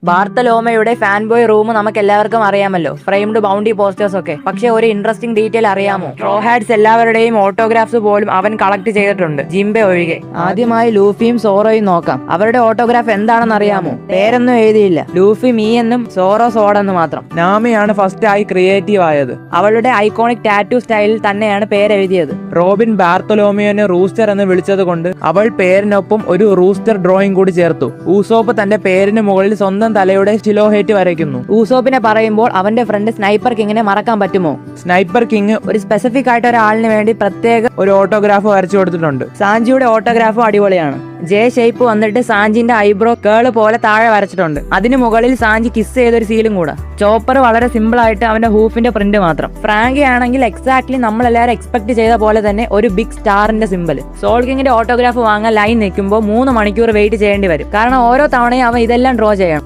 ബാർത്തലോമയുടെ fan boy room നമുക്ക് എല്ലാവർക്കും അറിയാമല്ലോ, ഫ്രെയിംഡ് ബൗണ്ടി പോസ്റ്റേഴ്സ് ഒക്കെ. പക്ഷെ ഒരു ഇൻട്രസ്റ്റിംഗ് ഡീറ്റെയിൽ അറിയാമോ? സ്ട്രോ ഹാറ്റ്സ് എല്ലാവരുടെയും ഓട്ടോഗ്രാഫ്സ് പോലും അവൻ കളക്ട് ചെയ്തിട്ടുണ്ട്, ജിംബെ ഒഴികെ. ആദ്യമായി ലൂഫിയും സോറോയും നോക്കാം. അവരുടെ ഓട്ടോഗ്രാഫ് എന്താണെന്ന് അറിയാമോ? പേരൊന്നും എഴുതിയില്ല, ലൂഫി മീ എന്നും സോറോ സോഡെന്ന് മാത്രം. നാമിയാണ് ഫസ്റ്റ് ആയി ക്രിയേറ്റീവ് ആയത്. അവളുടെ ഐക്കോണിക് ടാറ്റു സ്റ്റൈലിൽ തന്നെയാണ് പേരെഴുതിയത്. റോബിൻ ബാർത്തലോമിയോനെ റൂസ്റ്റർ എന്ന് വിളിച്ചത് കൊണ്ട് അവൾ പേരിനൊപ്പം ഒരു റൂസ്റ്റർ ഡ്രോയിങ് കൂടി ചേർത്തു. ഊസോപ്പ് തന്റെ പേരിന് മുകളിൽ സ്വന്തം തലയുടെ സിലോഹേറ്റ് വരയ്ക്കുന്നു. ഊസോപ്പിനെ പറയുമ്പോൾ അവന്റെ ഫ്രണ്ട് സ്നൈപ്പർ കിങ്ങിനെ മറക്കാൻ പറ്റുമോ? സ്നൈപ്പർ കിങ് ഒരു സ്പെസിഫിക് ആയിട്ട് ഒരാളിന് വേണ്ടി പ്രത്യേക ഒരു ഓട്ടോഗ്രാഫ് വരച്ചു കൊടുത്തിട്ടുണ്ട്. സാഞ്ചിയുടെ ഓട്ടോഗ്രാഫും അടിപൊളിയാണ്. ജെ ഷേപ്പ് വന്നിട്ട് സാഞ്ചിന്റെ ഐബ്രോ കേള് പോലെ താഴെ വരച്ചിട്ടുണ്ട്. അതിന് മുകളിൽ സാഞ്ചി കിസ് ചെയ്തൊരു സീലും കൂടെ. ചോപ്പർ വളരെ സിമ്പിൾ ആയിട്ട് അവന്റെ ഹൂഫിന്റെ പ്രിന്റ് മാത്രം. ഫ്രാങ്കി ആണെങ്കിൽ എക്സാക്ട്ലി നമ്മളെല്ലാവരും എക്സ്പെക്ട് ചെയ്ത പോലെ തന്നെ ഒരു ബിഗ് സ്റ്റാറിന്റെ സിമ്പിൾ. സോൾ കിങ്ങിന്റെ ഓട്ടോഗ്രാഫ് വാങ്ങാൻ ലൈൻ നിൽക്കുമ്പോൾ 3 മണിക്കൂർ വെയിറ്റ് ചെയ്യേണ്ടി വരും. കാരണം ഓരോ തവണയും അവൻ ഇതെല്ലാം ഡ്രോ ചെയ്യണം.